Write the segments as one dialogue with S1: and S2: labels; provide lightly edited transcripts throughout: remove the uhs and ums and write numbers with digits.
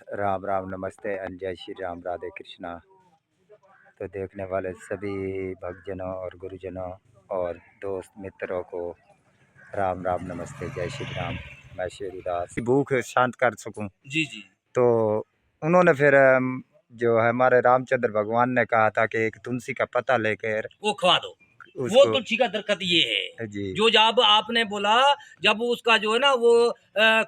S1: राम राम नमस्ते एंड जय श्री राम राधे कृष्णा। तो देखने वाले सभी भक्तजनों और गुरुजनों और दोस्त मित्रों को राम राम नमस्ते जय श्री राम। मैं शेरुदास भूख शांत कर सकूं
S2: जी जी।
S1: तो उन्होंने फिर जो है हमारे रामचंद्र भगवान ने कहा था कि एक तुलसी का पत्ता लेकर
S2: वो खवा दो। वो
S1: उसको
S2: तुलसी का दरकत ये है
S1: जी
S2: जो जब आपने बोला, जब उसका जो है ना वो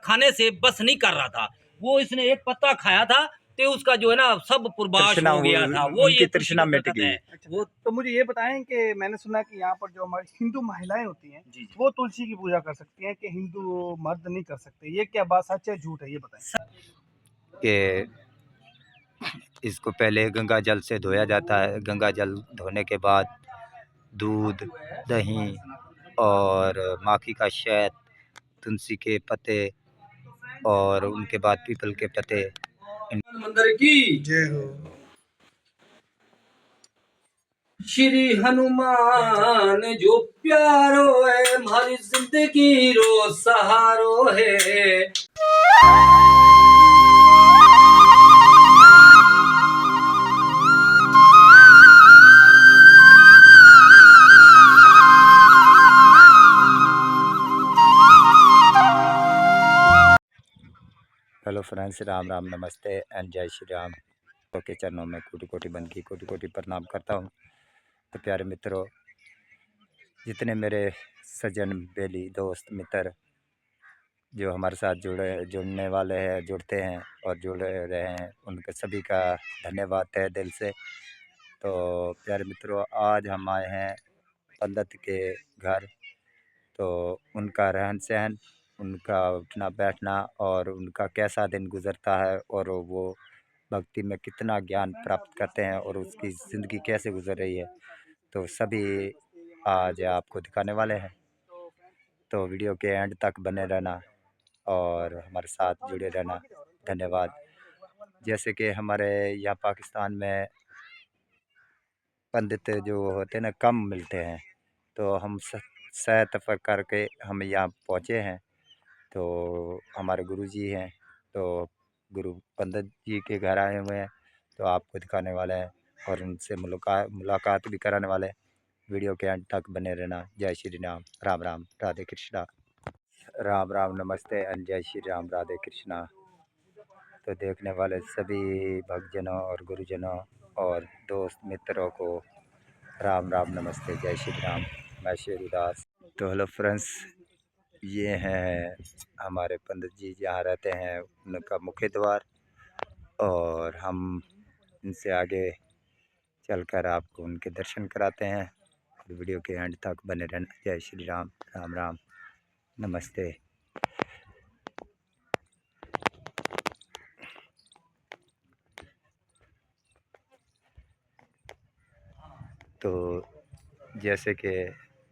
S2: खाने से बस नहीं कर रहा था, वो इसने एक पत्ता खाया था तो उसका जो है ना सब पुरबाश
S1: तृष्णा
S2: हो गया था। वो
S1: उनकी
S2: ये तुलसी
S1: तृष्णा
S2: का
S1: मिट
S2: दरकत
S1: गई।
S2: है।
S3: अच्छा,
S2: वो
S3: तो मुझे ये बताएं कि मैंने सुना कि यहाँ पर जो हमारी हिंदू महिलाएं होती हैं
S2: जी जी।
S3: वो तुलसी की पूजा कर सकती हैं कि हिंदू मर्द नहीं कर सकते, ये क्या बात सच है झूठ है ये बताएं।
S1: कि इसको पहले गंगा जल से धोया जाता है। गंगा जल धोने के बाद दूध, दही और माखी का शहद, तुलसी के पत्ते और उनके बाद पीपल के पत्ते।
S2: मंदिर की
S3: जय हो।
S2: श्री हनुमान जो प्यारो है, हमारी जिंदगी रो सहारो है।
S1: हेलो फ्रेंड्स, राम राम नमस्ते एंड जय श्री राम। तो के चरणों में कोटि कोटि बन की कोटि कोटि प्रणाम करता हूँ। तो प्यारे मित्रों, जितने मेरे सज्जन बेली दोस्त मित्र जो हमारे साथ जुड़ने वाले हैं, जुड़ते हैं और जुड़ रहे हैं, उनके सभी का धन्यवाद तहे दिल से। तो प्यारे मित्रों, आज हम आए हैं पंडित के घर। तो उनका रहन सहन, उनका उठना बैठना और उनका कैसा दिन गुजरता है और वो भक्ति में कितना ज्ञान प्राप्त करते हैं और उसकी ज़िंदगी कैसे गुजर रही है, तो सभी आज आपको दिखाने वाले हैं। तो वीडियो के एंड तक बने रहना और हमारे साथ जुड़े रहना। धन्यवाद। जैसे कि हमारे यहाँ पाकिस्तान में पंडित जो होते हैं ना कम मिलते हैं, तो हम सह तफर करके हम यहाँ पहुँचे हैं। तो हमारे गुरुजी हैं, तो गुरु पंडित जी के घर आए हुए हैं, तो आपको दिखाने वाले हैं और उनसे मुलाकात भी कराने वाले हैं। वीडियो के अंत तक बने रहना। जय श्री राम, राम राम, राधे कृष्णा। राम राम नमस्ते एंड जय श्री राम राधे कृष्णा। तो देखने वाले सभी भक्तजनों और गुरुजनों और दोस्त मित्रों को राम राम नमस्ते जय श्री राम। मैं शेरुदास। तो हेलो फ्रेंड्स, ये हैं हमारे पंडित जी जहाँ रहते हैं, उनका मुख्य द्वार, और हम इनसे आगे चलकर आपको उनके दर्शन कराते हैं। वीडियो के एंड तक बने रहना। जय श्री राम, राम राम, नमस्ते। तो जैसे कि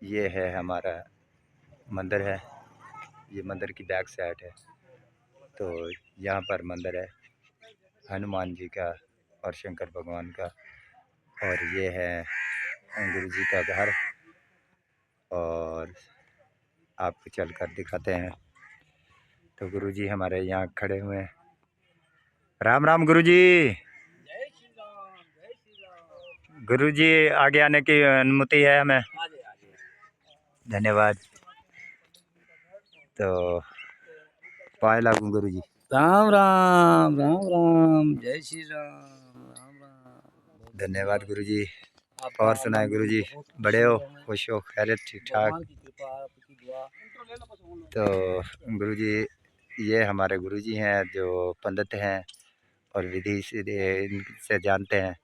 S1: ये है हमारा मंदिर है, ये मंदिर की बैक साइड है। तो यहाँ पर मंदिर है हनुमान जी का और शंकर भगवान का, और ये है गुरु जी का घर, और आपको चलकर दिखाते हैं। तो गुरु जी हमारे यहाँ खड़े हुए हैं। राम राम गुरु जी।
S2: जय श्री राम, जय श्री राम।
S1: गुरु जी आगे आने की अनुमति है हमें?
S2: आजे आजे।
S1: धन्यवाद। तो पाए लागू गुरु जी।
S2: राम राम, राम राम, जय श्री राम, राम राम।
S1: धन्यवाद गुरु जी।
S2: आपका
S1: और सुनाए गुरु जी,
S2: बहुत
S1: बड़े हो,
S2: शुक्र है।
S1: खुश हो, खैरियत, ठीक ठाक?
S2: भगवान की कृपा, आपकी दुआ।
S1: तो गुरु जी, ये हमारे गुरु जी हैं जो पंडित हैं और विधि से जानते हैं।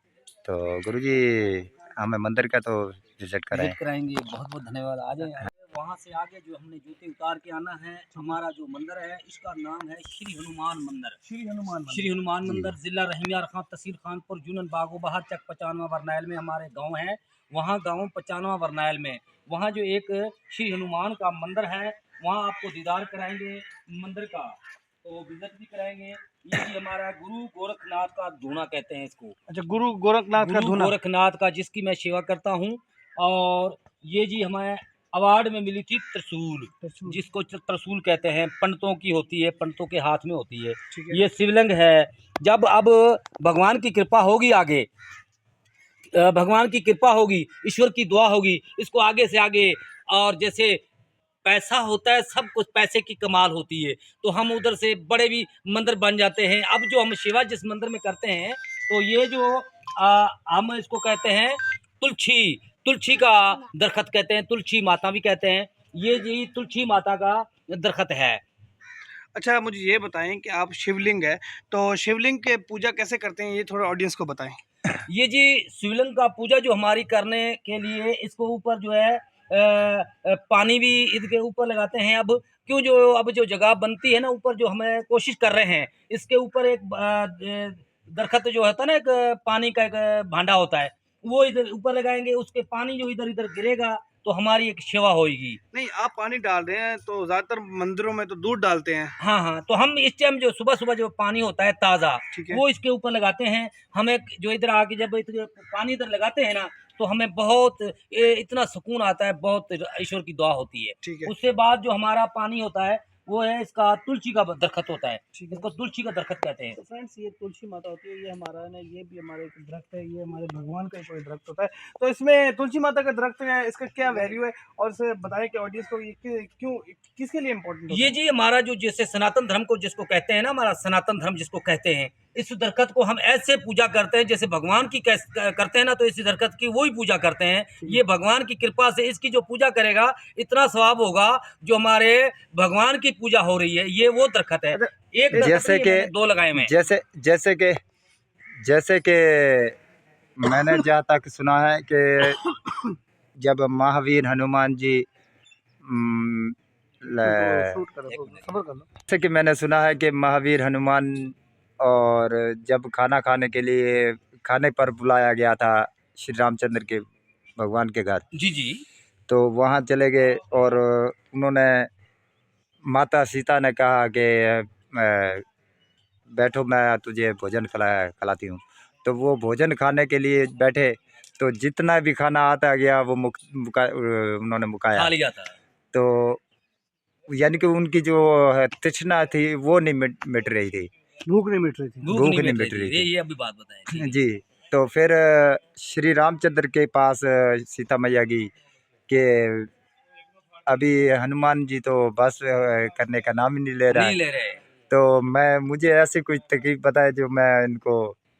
S1: तो गुरु जी, हमें मंदिर का तो विजिट कराएं।
S2: विजिट कराएंगे, बहुत बहुत धन्यवाद। आ जाए वहाँ से आगे जो हमने जूते उतार के आना है। हमारा जो मंदिर है इसका नाम है श्री हनुमान मंदिर। श्री हनुमान मंदिर, जिला रहीमियार खां, तहसील खानपुर, जूनन बागो बहार, चक 95 बरनैल में हमारे गांव है। वहाँ गांव 95 बरनैल में वहाँ जो एक श्री हनुमान का मंदिर है, वहाँ आपको दीदार कराएंगे मंदिर का, तो विजिट भी कराएंगे। ये जी हमारा गुरु गोरखनाथ का धूना कहते हैं इसको।
S3: अच्छा, गुरु गोरखनाथ का धूना।
S2: गोरखनाथ का, जिसकी मैं सेवा करता हूँ। और ये जी हमें अवार्ड में मिली थी त्रिशूल, जिसको त्रिशूल कहते हैं, पंडितों की होती है, पंडितों के हाथ में होती है। ये शिवलिंग है जब अब भगवान की कृपा होगी आगे, भगवान की कृपा होगी, ईश्वर की दुआ होगी, इसको आगे से आगे, और जैसे पैसा होता है, सब कुछ पैसे की कमाल होती है, तो हम उधर से बड़े भी मंदिर बन जाते हैं। अब जो हम सेवा जिस मंदिर में करते हैं, तो ये जो हम इसको कहते हैं तुलसी, तुलसी का दरख्त कहते हैं, तुलसी माता भी कहते हैं। ये जी तुलसी माता का दरख्त है।
S3: अच्छा, मुझे ये बताएं कि आप शिवलिंग है, तो शिवलिंग के पूजा कैसे करते हैं, ये थोड़ा ऑडियंस को बताएं।
S2: ये जी शिवलिंग का पूजा जो हमारी करने के लिए, इसको ऊपर जो है पानी भी इसके ऊपर लगाते हैं। अब क्यों, जो अब जो जगह बनती है ना ऊपर, जो हमें कोशिश कर रहे हैं, इसके ऊपर एक दरख्त जो होता है ना, एक पानी का एक भांडा होता है, वो इधर ऊपर लगाएंगे, उसके पानी जो इधर इधर गिरेगा तो हमारी एक सेवा होगी।
S3: नहीं, आप पानी डाल रहे हैं तो ज़्यादातर मंदिरों में तो दूध डालते हैं।
S2: हाँ हाँ, तो हम इस टाइम जो सुबह सुबह जो पानी होता है ताज़ा,
S3: ठीक है।
S2: वो इसके ऊपर लगाते हैं। हमें जो इधर आके जब इधर पानी इधर लगाते हैं ना, तो हमें बहुत इतना सुकून आता है, बहुत ईश्वर की दुआ होती है।
S3: ठीक है।
S2: उसके बाद जो हमारा पानी होता है, वो है इसका तुलसी का दरख्त होता है,
S3: ठीक है।
S2: इसको तुलसी का दरख्त कहते हैं।
S3: तो फ्रेंड्स, ये तुलसी माता होती है, ये हमारा ना, ये भी हमारा एक दरख्त है, ये हमारे भगवान का कोई दरख्त होता है। तो इसमें तुलसी माता का दरख्त है, इसका क्या वैल्यू है, और इसे बताएं कि ऑडियंस को ये क्यों, किसके लिए इम्पोर्टेंट होता
S2: ये
S3: है।
S2: जी हमारा जो जैसे सनातन धर्म को जिसको कहते हैं ना, हमारा सनातन धर्म जिसको कहते हैं, इस दरख्त को हम ऐसे पूजा करते हैं जैसे भगवान की करते हैं ना, तो इस दरख्त की वही पूजा करते हैं। ये भगवान की कृपा से इसकी जो पूजा करेगा, इतना सवाब होगा, जो हमारे भगवान की पूजा हो रही है, ये वो दरख्त है।
S3: अच्छा,
S2: एक दरख्त
S1: जैसे
S2: नहीं है,
S1: कि
S2: मैंने 2 लगाए हुए हैं।
S1: जैसे कि मैंने जहाँ तक सुना है कि जब महावीर हनुमान जी
S3: शूट करो, सब्र कर लो।
S1: जैसे कि मैंने सुना है कि महावीर हनुमान, और जब खाना खाने के लिए खाने पर बुलाया गया था श्री रामचंद्र के भगवान के घर,
S2: जी जी।
S1: तो वहाँ चले गए और उन्होंने, माता सीता ने कहा कि बैठो, मैं तुझे भोजन खिलाती हूँ। तो वो भोजन खाने के लिए बैठे, तो जितना भी खाना आता गया वो उन्होंने मुकाया।
S2: खा लिया था।
S1: तो यानी कि उनकी जो तृष्णा थी वो नहीं मिट रही थी,
S3: भूख नहीं मिट रही थी।
S2: भूख
S1: भूख
S2: नहीं
S1: नहीं
S2: मिट रही
S1: मिट रही
S2: थी,
S1: थी।
S2: ये अभी बात बताएं। ठीक है।
S1: जी, तो फिर श्री रामचंद्र के पास सीता मैया गई कि अभी हनुमान जी तो बस करने का नाम ही नहीं ले रहा है,
S2: नहीं ले रहे।
S1: तो मुझे ऐसी कोई तकलीफ बताए जो मैं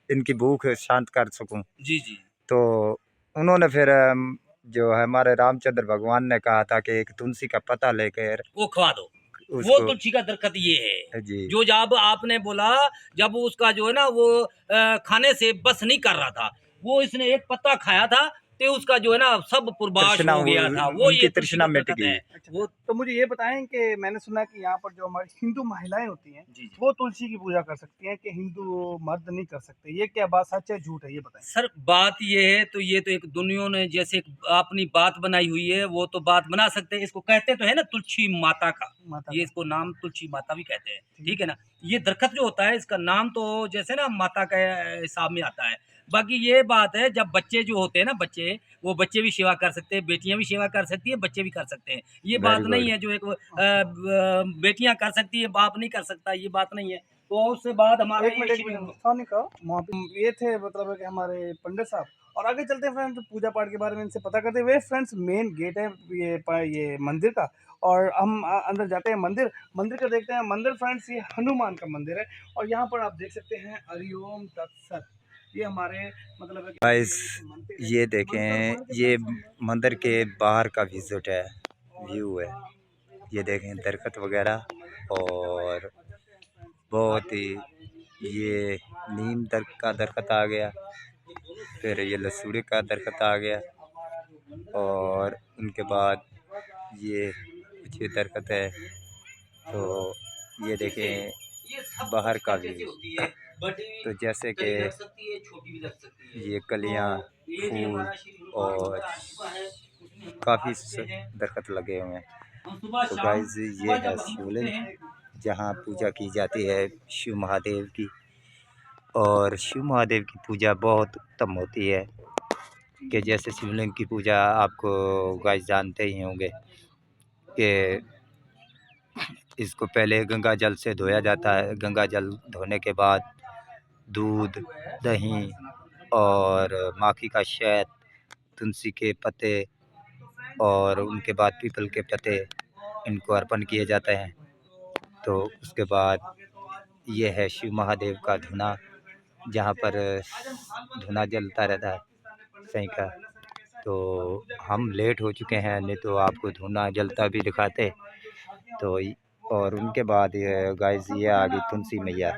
S1: इनकी भूख शांत कर सकूं।
S2: जी जी।
S1: तो उन्होंने फिर जो है हमारे रामचंद्र भगवान ने कहा था कि एक तुलसी का पत्ता लेकर
S2: वो खवा दो। वो
S1: उसको,
S2: तुलसी का दरख्त ये है,
S1: जी
S2: जो जब आपने बोला, जब उसका जो है ना वो खाने से बस नहीं कर रहा था, वो इसने एक पत्ता खाया था, तो उसका जो है ना सब पुरबाश
S1: तृष्णा,
S2: हो गया था, वो
S1: उनकी
S2: ये तुलसी
S1: तृष्णा
S2: का
S1: मिट
S2: दरख्त
S1: गई।
S2: है। वो
S3: तो मुझे ये बताएं कि मैंने सुना कि यहाँ पर जो हमारी हिंदू महिलाएं होती हैं,
S2: जी जी।
S3: वो तुलसी की पूजा कर सकती हैं, कि हिंदू मर्द नहीं कर सकते, ये क्या बात सच है झूठ है, ये बताएं।
S2: सर बात ये है, तो ये तो एक दुनिया ने जैसे एक अपनी बात बनाई हुई है, वो तो बात बना सकते हैं। इसको कहते तो है ना तुलसी माता का,
S3: माता
S2: ये
S3: का।
S2: इसको नाम तुलसी माता भी कहते हैं। ठीक है ना। ये दरख्त जो होता है, इसका नाम तो जैसे ना माता के हिसाब में आता है। बाकी ये बात है, जब बच्चे जो होते हैं ना, बच्चे, वो बच्चे भी सेवा कर सकते हैं, बेटियां भी सेवा कर सकती है, बच्चे भी कर सकते हैं। ये
S1: वेरी
S2: बात नहीं
S1: गुड।
S2: है जो एक बेटियां कर सकती है, बाप नहीं कर सकता, ये बात नहीं है। तो उससे बाद हमारा
S3: एक मिनट सोनी का वहाँ पे ये थे, मतलब कि हमारे पंडित साहब, और आगे चलते हैं फ्रेंड्स, पूजा पाठ के बारे में इनसे पता करते हुए। फ्रेंड्स, मेन गेट है ये मंदिर का, और हम अंदर जाते हैं, मंदिर का देखते हैं। मंदिर फ्रेंड्स, ये हनुमान का मंदिर है, और यहाँ पर आप देख सकते हैं हरिओम तत्सत, ये हमारे मतलब है
S1: गाइस,
S3: मंदिर है।
S1: ये देखें, ये मंदिर के बाहर का व्यू है। ये देखें दरख्त वगैरह, और बहुत ही, ये नीम का दरख्त आ गया, फिर ये लसूड़ी का दरख्त आ गया, और उनके बाद ये कुछ दरख्त है। तो ये देखें बाहर का व्यू, तो जैसे कि ये कलियां, फूल और काफ़ी दरख्त लगे हुए हैं। तो गाइस, ये है शिवलिंग जहाँ पूजा की जाती है शिव महादेव की, और शिव महादेव की पूजा बहुत उत्तम होती है। कि जैसे शिवलिंग की पूजा आपको गाइस जानते ही होंगे कि इसको पहले गंगा जल से धोया जाता है। गंगा जल धोने के बाद दूध, दही और माखी का शहद, तुलसी के पत्ते और उनके बाद पीपल के पत्ते इनको अर्पण किए जाते हैं। तो उसके बाद ये है शिव महादेव का धुना, जहाँ पर धुना जलता रहता है सही का। तो हम लेट हो चुके हैं, नहीं तो आपको धुना जलता भी दिखाते। तो और उनके बाद ये गाइस ये आ गई तुलसी मैया,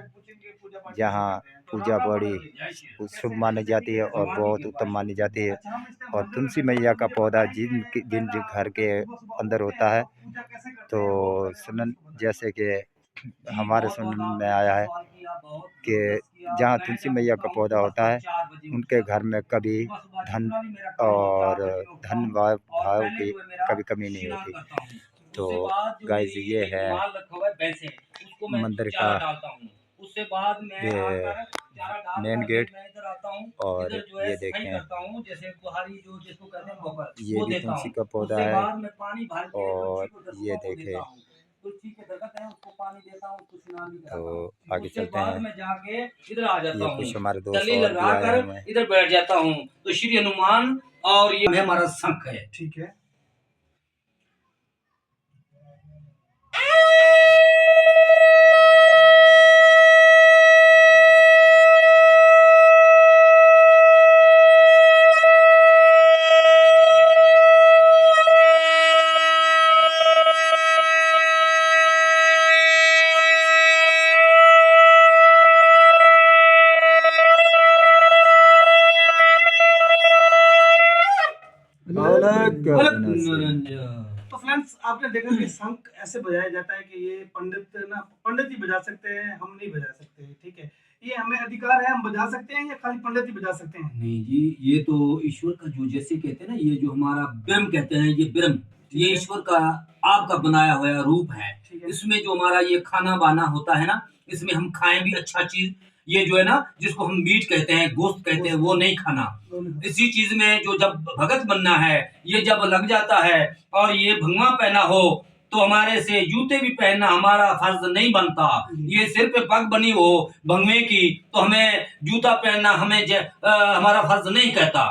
S1: जहाँ पूजा बड़ी शुभ मानी जाती है और बहुत उत्तम मानी जाती है। और तुलसी मैया का पौधा जिन घर के अंदर होता है, तो सुनन जैसे कि हमारे सुनने में आया है कि जहाँ तुलसी मैया का पौधा होता है, उनके घर में कभी धन और धन भाव की कभी कमी नहीं होती। तो गाइस ये है मंदिर का मेन गेट। और ये देखें, ये भी तुलसी का पौधा है। और ये देखें, तो आगे चलते हैं। ये कुछ हमारे दोस्त और भी आए हुए हैं।
S2: इधर बैठ जाता हूँ तो श्री हनुमान और ये हमारा शंख है।
S3: ठीक है। तो फ्रेंड्स आपने देखा कि शंख ऐसे बजाया जाता है कि ये पंडित ही बजा सकते हैं, हम नहीं बजा सकते। ठीक है, ये हमें अधिकार है, हम बजा सकते हैं या खाली पंडित ही बजा सकते हैं?
S2: नहीं जी, ये तो ईश्वर का जो जैसे कहते हैं ना, ये जो हमारा ब्रह्म कहते हैं, ये ब्रह्म, ये ईश्वर का आपका बनाया हुआ रूप है। इसमें जो हमारा ये खाना बाना होता है ना, इसमें हम खाएं भी अच्छा चीज, ये जो है ना जिसको हम मीट कहते हैं, गोश्त कहते हैं, वो नहीं खाना। इसी चीज में जो जब भगत बनना है, ये जब लग जाता है और ये भंगवा पहना हो तो हमारे से जूते भी पहनना हमारा फर्ज नहीं बनता। ये सिर पे पग बनी हो भंगवे की तो हमें जूता पहनना हमारा फर्ज नहीं कहता।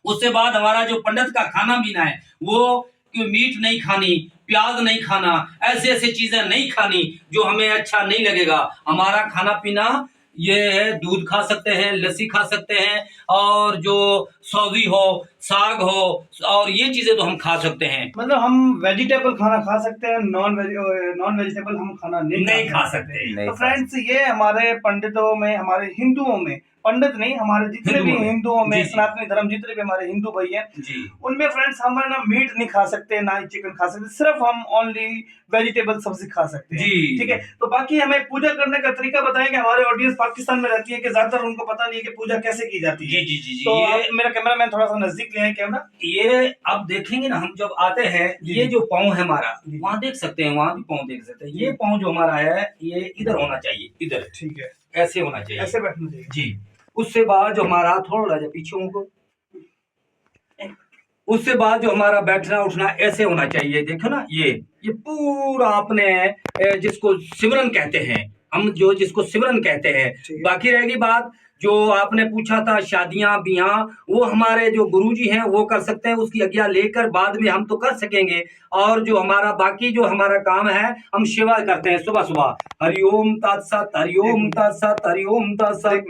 S2: उसके बाद हमारा जो पंडित का खाना पीना है, वो कि मीट नहीं खानी, प्याज नहीं खाना, ऐसे ऐसे चीजें नहीं खानी जो हमें अच्छा नहीं लगेगा। हमारा खाना पीना ये है, दूध खा सकते हैं, लस्सी खा सकते हैं, और जो सब्जी हो, साग हो, और ये चीजें तो हम खा सकते हैं।
S3: मतलब हम वेजिटेबल खाना खा सकते हैं, नॉन वेजिटेबल हम खाना नहीं खा सकते। तो फ्रेंड्स ये हमारे पंडितों में, हमारे हिंदुओं में, पंडित नहीं, हमारे जितने भी हिंदुओं में सनातनी धर्म जितने भी हमारे हिंदू भाई हैं, उनमें फ्रेंड्स हम ना मीट नहीं खा सकते, ना ही चिकन खा सकते, सिर्फ हम ओनली वेजिटेबल सब्जी खा सकते हैं। ठीक है, तो बाकी हमें पूजा करने का तरीका बताएंगे। हमारे ऑडियंस पाकिस्तान में रहती है कि ज्यादातर उनको पता नहीं है कि पूजा कैसे की जाती है। तो आप मेरा कैमरामैन थोड़ा सा नजदीक ले आए कैमरा।
S2: ये आप देखेंगे ना, हम जब आते हैं, ये जो पाँव है हमारा, वहाँ देख सकते हैं, वहाँ भी पाँव देख सकते हैं। ये पाँव जो हमारा है, ये इधर होना चाहिए, इधर।
S3: ठीक है,
S2: ऐसे होना चाहिए,
S3: ऐसे बैठना चाहिए
S2: जी। उससे बाद जो हमारा थोड़ा जा पीछे को, उससे बाद जो हमारा बैठना उठना ऐसे होना चाहिए। देखो ना, ये पूरा आपने जिसको सिमरन कहते हैं, हम जो जिसको सिमरन कहते हैं। बाकी रहेगी बात जो आपने पूछा था शादियां बियाह, वो हमारे जो गुरुजी हैं वो कर सकते हैं, उसकी आज्ञा लेकर बाद में हम तो कर सकेंगे। और जो हमारा बाकी जो हमारा काम है, हम सेवा करते हैं सुबह सुबह। हरिओम तत्सत, हरिओम तत्सत, हरिओम तत्सत।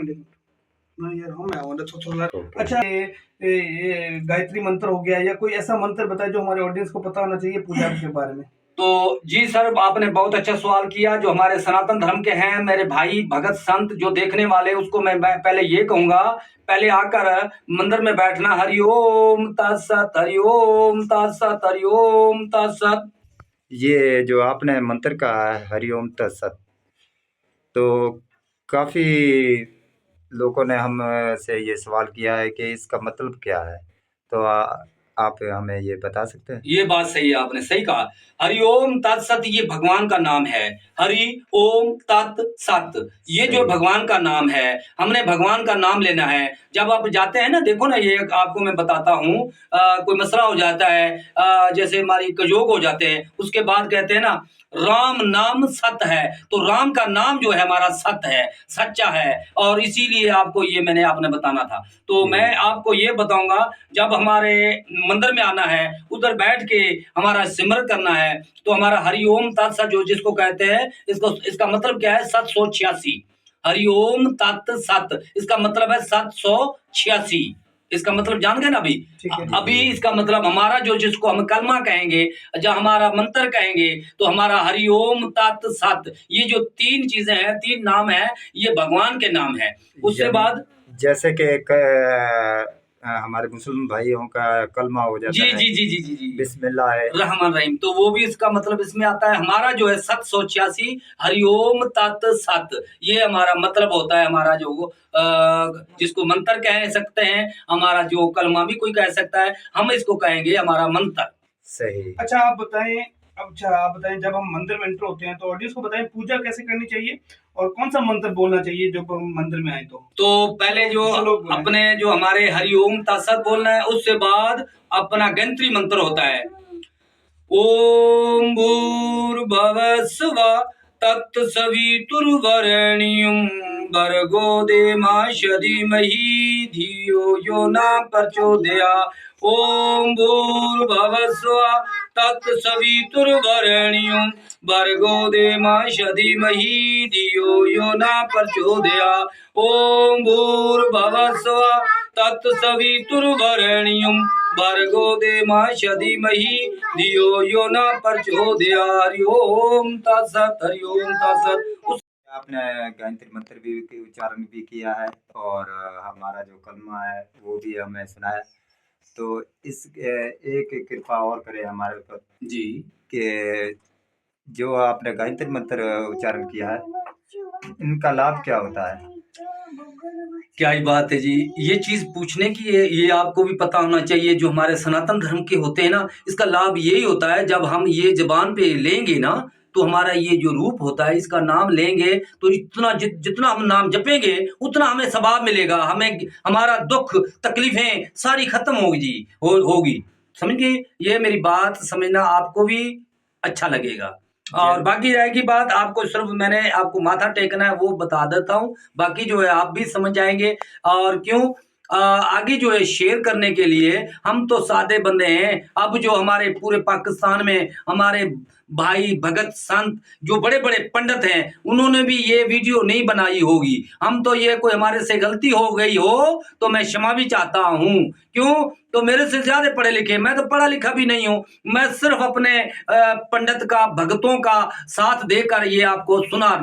S3: अच्छा, ये गायत्री मंत्र हो गया या कोई ऐसा मंत्र बताए जो हमारे ऑडियंस को पता होना चाहिए पूजा के बारे में?
S2: तो जी सर, आपने बहुत अच्छा सवाल किया। जो हमारे सनातन धर्म के हैं मेरे भाई भगत संत जो देखने वाले, उसको मैं पहले ये कहूंगा, पहले आकर मंदिर में बैठना। हरिओम तत्सत, हरिओम तत्सत, हरिओम तत्सत।
S1: ये जो आपने मंत्र का हरिओम तत्सत, तो काफ़ी लोगों ने हम से ये सवाल किया है कि इसका मतलब क्या है। तो आप हमें ये बता सकते हैं?
S2: ये बात सही है, आपने सही कहा। हरि ओम तत्सत ये भगवान का नाम है। हरि ओम तत्सत ये जो
S1: सही।
S2: भगवान का नाम है, हमने भगवान का नाम लेना है। जब आप जाते हैं ना, देखो ना, ये आपको मैं बताता हूँ, कोई मसला हो जाता है, जैसे हमारी कजोग हो जाते हैं, उसके बाद कहते हैं ना राम नाम सत है, तो राम का नाम जो है हमारा सत है, सच्चा है, और इसीलिए आपको ये मैंने आपने बताना था। तो मैं आपको ये बताऊंगा, जब हमारे मंदिर में आना है, उधर बैठ के हमारा सिमरन करना है, तो हमारा हरि ओम तत्सत जो जिसको कहते हैं, इसका मतलब क्या है? 786। हरि ओम तत्सत इसका मतलब है 786। इसका मतलब जान गए ना अभी?
S3: ठीक है।
S2: अभी इसका मतलब हमारा जो जिसको हम कलमा कहेंगे, जब हमारा मंत्र कहेंगे, तो हमारा हरि ओम तत्सत ये जो 3 चीजें हैं, 3 नाम है, ये भगवान के नाम है। उसके बाद
S1: जैसे कि हमारे मुस्लिम भाइयों का कलमा हो जाता
S2: जी
S1: है,
S2: जी जी जी जी जी
S1: बिस्मिल्लाह है,
S2: रहमान रहीम, तो वो भी इसका मतलब इसमें आता है। हमारा जो है 786 हरिओम तत्सत ये हमारा मतलब होता है। हमारा जो जिसको मंत्र कह सकते हैं, हमारा जो कलमा भी कोई कह सकता है, हम इसको कहेंगे हमारा मंत्र।
S1: सही।
S3: अच्छा आप बताएं, जब हम मंदिर में एंटर होते हैं तो ऑडियंस को बताएं पूजा कैसे करनी चाहिए और कौन सा मंत्र बोलना चाहिए जब हम मंदिर में आए तो पहले जो अपने जो हमारे हरिओम तत्सत बोलना है, उससे बाद अपना गायत्री मंत्र होता है। ओम भूर्भुवः स्वः तत्सवितुर्वरेण्यं भर्गो देवस्य धीमहि धियो यो न प्रचोदयात्। ओम भूर्भुवः स्वः तत्सवितुर्वरेण्यं भर्गो देवस्य धीमहि धियो यो न प्रचोदयात्। ओम भूर्भुवः स्वः तत्सवितुर्वरेण्यं भर्गो देवस्य धीमहि धियो यो न प्रचोदयात्। हरि ओम तत्सत, हरि ओम तत्सत।
S1: आपने गायत्री मंत्र भी उच्चारण भी किया है और हमारा जो कलमा है वो भी हमें सुनाया। तो इस एक कृपा और करें हमारे ऊपर
S2: जी
S1: कि जो आपने गायत्री मंत्र उच्चारण किया है, इनका लाभ क्या होता है?
S2: क्या ही बात है जी, ये चीज पूछने की है, ये आपको भी पता होना चाहिए। जो हमारे सनातन धर्म के होते हैं ना, इसका लाभ यही होता है, जब हम ये जबान पे लेंगे ना, तो हमारा ये जो रूप होता है, इसका नाम लेंगे, तो जितना हम नाम जपेंगे उतना हमें सवाब मिलेगा। हमें हमारा दुख तकलीफें सारी खत्म होगी जी, होगी। समझ गए? ये मेरी बात समझना, आपको भी अच्छा लगेगा। और बाकी रहेगी बात, आपको सिर्फ मैंने आपको माथा टेकना है वो बता देता हूँ, बाकी जो है आप भी समझ जाएंगे। और क्यों आगे जो है शेयर करने के लिए, हम तो सादे बंदे हैं। अब जो हमारे पूरे पाकिस्तान में हमारे भाई भगत संत जो बड़े बड़े पंडित हैं, उन्होंने भी ये वीडियो नहीं बनाई होगी। हम तो ये कोई हमारे से गलती हो गई हो तो मैं क्षमा भी चाहता हूँ। क्यों? तो मेरे से ज्यादा पढ़े लिखे, मैं तो पढ़ा लिखा भी नहीं हूँ। मैं सिर्फ अपने पंडित का, भगतों का साथ देकर ये आपको सुना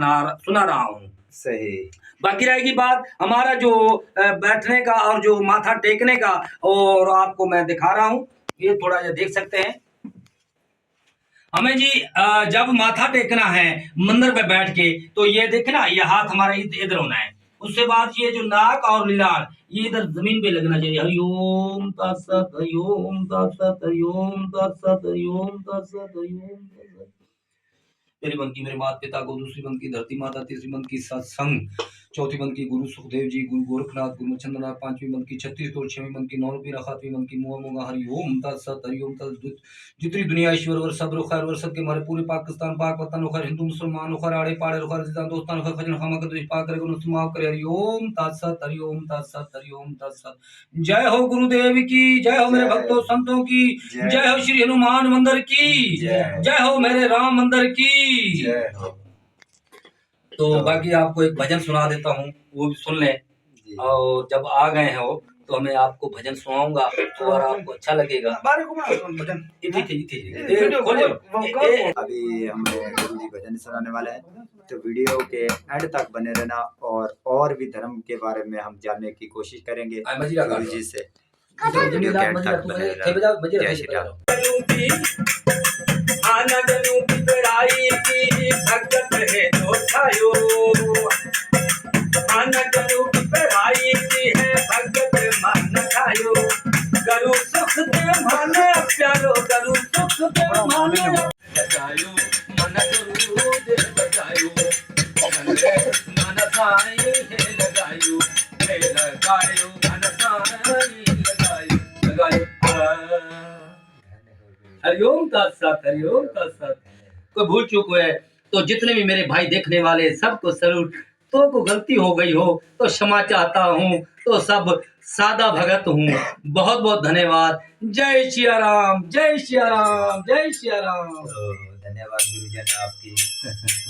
S2: रहा हूँ।
S1: सही।
S2: बाकी रहेगी बात हमारा जो बैठने का और जो माथा टेकने का, और आपको मैं दिखा रहा हूँ, ये थोड़ा ये देख सकते हैं। हमें जी जब माथा टेकना है मंदिर पे बैठ के, तो ये देखना, ये हाथ हमारा इधर होना है। उसके बाद ये जो नाक और लीलार ये इधर जमीन पे लगना चाहिए। हरि ओम तत्सत, हरि ओम तत्सत, हरि ओम तत्सत, हरि ओम तत्सत, हरि ओम तत्सत। पहली बंद की मेरे माता पिता को, दूसरी बंद की धरती माता, तीसरी बंद की सत्संग, चौथी बंद की गुरु सुखदेव जी, गुरु गोरखनाथ, गुरु मच्छिंद्रनाथ, पांचवी बंद की छत्तीसगढ़, छठवीं बंद की नौरपीरा, सातवीं बंद की मुआ मोगा। हरि ओम तत्सत, हरि ओम तत्सत। जितनी दुनिया ईश्वर वर सब रुखर वर्षद के हमारे पूरे पाकिस्तान पाक वतन रुखर, हिंदू मुसलमान रुखर, आड़े पाड़े रुखर, जितना दोस्तान रुखर, खजन खामा कर पाक करे गुरु माफ करे। हरि ओम तत्सत, हरि ओम तत्सत, हरि ओम तत्सत। जय हो गुरुदेव की, जय हो मेरे भक्तों संतों की, जय हो श्री हनुमान मंदिर की, जय हो मेरे राम मंदिर की। तो बाकी आपको एक भजन सुना देता हूँ, वो भी सुन लें। और जब आ गए हो तो मैं आपको भजन सुनाऊंगा, तो और आपको अच्छा लगेगा।
S1: अभी हमें गुरु जी भजन सुनाने वाले हैं, तो वीडियो के एंड तक बने रहना, और भी धर्म के बारे में हम जानने की कोशिश करेंगे गुरु जी से। वीडियो के एंड तक बने रहना। जय श्री राम।
S2: भगत है जो छायो, गरु की पढ़ाई की है भगत मन खायो, गरु सुख दे माने प्यारो करू सुख के माने लगायो मन गुरु दे बजायो मन साई है लगायो मन साई लगायो हरिओम तत्सत हरिओम तत्सत। कोई भूल चूक हुए तो जितने भी मेरे भाई देखने वाले सबको सलूट। तो को गलती हो गई हो तो क्षमा चाहता हूँ। तो सब सादा भगत हूँ। बहुत बहुत धन्यवाद। जय सिया राम, जय सिया राम, जय सिया राम।
S1: तो धन्यवाद गुरुजन आपकी,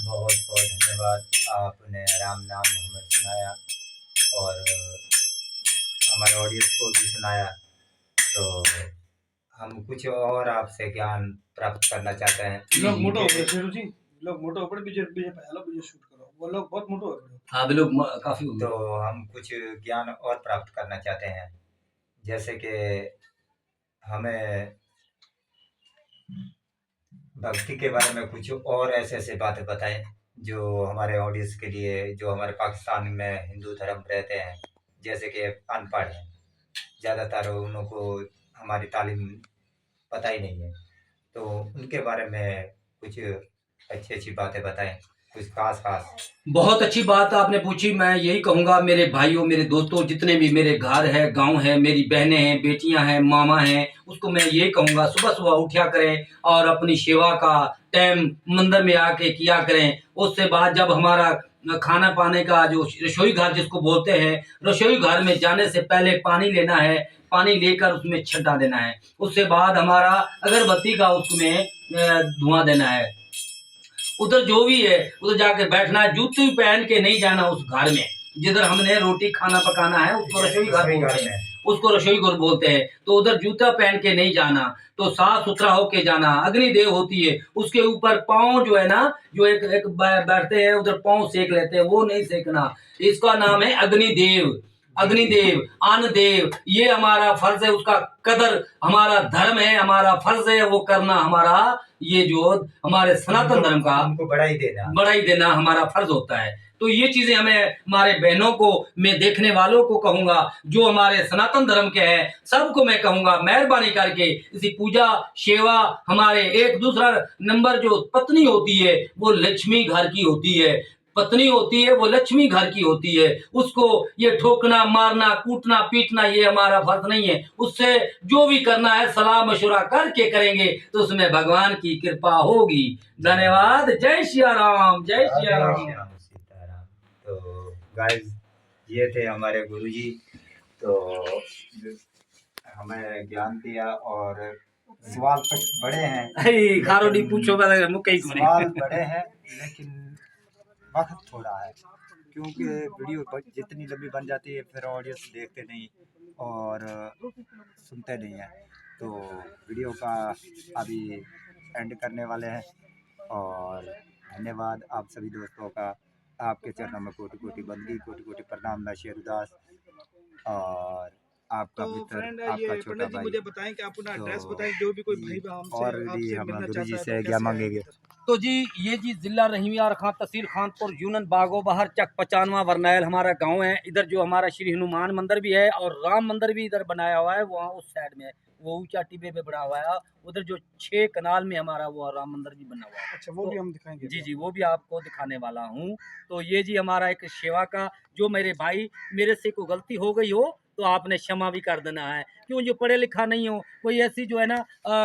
S1: बहुत बहुत धन्यवाद। आपने राम नाम हमें सुनाया और हमारे ऑडियंस को भी सुनाया। तो हम कुछ और आपसे ज्ञान प्राप्त करना चाहते हैं।
S3: लोग मोटो हो गए शेरू जी, लोग मोटो हो गए, बीजे पहले बीजे शूट करो, वो लोग बहुत मोटो हो गए।
S2: हाँ भी लोग काफी हो गए।
S1: तो हम कुछ ज्ञान और प्राप्त करना चाहते हैं, जैसे कि हमें भक्ति के बारे में कुछ और ऐसे ऐसे बातें बताएं जो हमारे ऑडियंस के लिए, जो हमारे पाकिस्तान में हिंदू धर्म रहते हैं, जैसे कि अनपढ़ हैं, ज़्यादातर उन को हमारी तालीम पता ही नहीं है। तो उनके बारे में कुछ अच्छी अच्छी बातें बताएं, कुछ खास खास।
S2: बहुत अच्छी बात आपने पूछी। मैं यही कहूँगा मेरे भाइयों, मेरे दोस्तों, जितने भी मेरे घर है, गांव है, मेरी बहनें हैं, बेटियां हैं, मामा हैं, उसको मैं यही कहूँगा सुबह सुबह उठा करें और अपनी सेवा का टाइम मंदिर में आके किया करें। उससे बाद जब हमारा खाना पाने का जो रसोई घर जिसको बोलते हैं, रसोई घर में जाने से पहले पानी लेना है, पानी लेकर उसमें छड्डा देना है। उससे बाद हमारा अगरबत्ती का उसमें धुआं देना है। उधर जो भी है उधर जाके बैठना है। जूते पहन के नहीं जाना उस घर में जिधर हमने रोटी खाना पकाना है, उसको रसोई घर बोलते हैं, उसको रसोई घर बोलते हैं। तो उधर जूता पहन के नहीं जाना, तो साफ सुथरा होके जाना। अग्निदेव होती है, उसके ऊपर पाँव जो है ना, जो एक बैठते हैं उधर पाँव सेक लेते हैं, वो नहीं सेकना। इसका नाम है अग्निदेव। अग्निदेव, अन्नदेव, ये हमारा फर्ज है, उसका कदर हमारा धर्म है, हमारा फर्ज है वो करना। हमारा ये जो हमारे सनातन धर्म का
S1: हमको बढ़ाई देना
S2: हमारा फर्ज होता है। तो ये चीजें हमें, हमारे बहनों को, मैं देखने वालों को कहूंगा जो हमारे सनातन धर्म के हैं, सबको मैं कहूंगा मेहरबानी करके इसी पूजा सेवा। हमारे एक दूसरा नंबर जो पत्नी होती है वो लक्ष्मी घर की होती है, पत्नी होती है वो लक्ष्मी घर की होती है। उसको ये ठोकना, मारना, कूटना, पीटना ये हमारा फर्ज नहीं है। उससे जो भी करना है सलाह मशुरा करके करेंगे तो उसमें भगवान की कृपा होगी। धन्यवाद। जय सिया राम, जय सिया राम।
S1: सीताराम। तो गाइस, ये थे हमारे गुरुजी। तो हमें ज्ञान दिया और सवाल तो बड़े हैं,
S2: खारोडी पूछो
S1: सवाल बड़े हैं, लेकिन वक्त थोड़ा है, क्योंकि वीडियो जितनी लंबी बन जाती है फिर ऑडियंस देखते नहीं और सुनते नहीं हैं। तो वीडियो का अभी एंड करने वाले हैं और धन्यवाद आप सभी दोस्तों का। आपके चरणों में कोटि कोटि बंदगी, कोटि कोटि प्रणाम। मैं शेरुदास और आपका
S3: तो
S1: मित्र,
S3: फ्रेंड
S1: आपका
S3: ये
S1: छोटा
S3: पंडित जी
S1: भाई।
S3: मुझे बताएं कि आप अपना एड्रेस
S1: तो
S3: बताएं, जो भी कोई भाई हमसे
S1: और भी
S3: आपसे
S1: हम
S3: मिलना
S1: गुरु
S3: चाहता
S1: जी
S3: है
S1: से
S3: तो
S1: क्या
S3: कैसे
S1: मांगेंगे।
S2: तो जी ये जी जिला रहीमियार खां, तहसील खानपुर, यूनियन बागो बहर, चक 95 वरनैल हमारा गांव है। इधर जो हमारा श्री हनुमान मंदिर भी है और राम मंदिर भी इधर बनाया हुआ है, वहाँ उस साइड में वो ऊंचा टिब्बे पे बना हुआ है। उधर जो 6 कनाल में हमारा वो राम मंदिर भी बना हुआ है।
S3: अच्छा, वो भी हम दिखाएंगे।
S2: जी जी, वो भी आपको दिखाने वाला हूँ। तो ये जी हमारा एक सेवा का, जो मेरे भाई मेरे से कोई गलती हो गई हो तो आपने क्षमा भी कर देना है। क्यों, जो पढ़े लिखा नहीं हो, कोई ऐसी जो है ना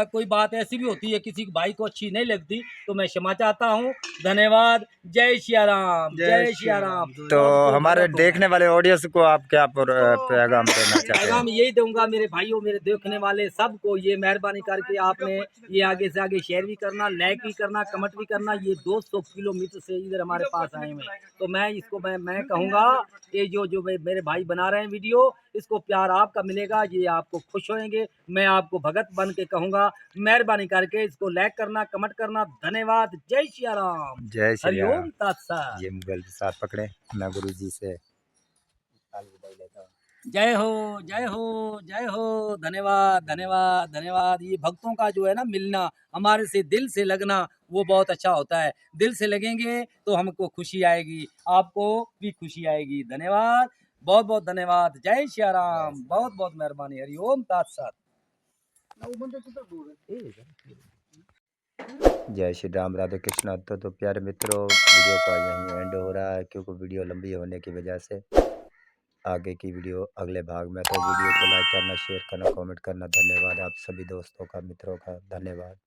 S2: कोई बात ऐसी भी होती है किसी भाई को अच्छी नहीं लगती, तो मैं क्षमा चाहता हूँ। धन्यवाद। जय सिया राम, जय सिया राम।
S1: तो हमारे देखने वाले ऑडियंस को आप क्या पैगाम देना चाहते हैं।
S2: पैगाम यही दूंगा मेरे भाइयों, मेरे देखने वाले सबको, ये मेहरबानी करके आपने ये आगे से आगे शेयर भी करना, लाइक भी करना, कमेंट भी करना। ये 200 किलोमीटर से इधर हमारे पास आए हुए, तो मैं इसको मैं कहूँगा ये जो मेरे भाई बना रहे हैं वीडियो, इसको प्यार आपका मिलेगा, ये आपको खुश होएंगे। मैं आपको भगत बन के कहूँगा मेहरबानी करके इसको लाइक करना, कमेंट करना। धन्यवाद। जय सिया राम,
S1: जय श्री राम।
S2: हरिओम तत्सत।
S1: ये मुगल साथ पकड़े, मैं गुरु जी से लेता हूँ।
S2: जय हो, जय हो, जय हो। धन्यवाद, धन्यवाद, धन्यवाद। ये भक्तों का जो है ना मिलना, हमारे से दिल से लगना, वो बहुत अच्छा होता है। दिल से लगेंगे तो हमको खुशी आएगी, आपको भी खुशी आएगी। धन्यवाद, बहुत बहुत धन्यवाद। जय श्री राम, बहुत बहुत मेहरबानी। हरिओम तत्सत।
S1: जय श्री राम, राधे कृष्णा। तो प्यारे मित्रों, वीडियो का यहीं एंड हो रहा है क्योंकि वीडियो लंबी होने की वजह से आगे की वीडियो अगले भाग में। तो वीडियो को लाइक करना, शेयर करना, कमेंट करना। धन्यवाद आप सभी दोस्तों का, मित्रों का धन्यवाद।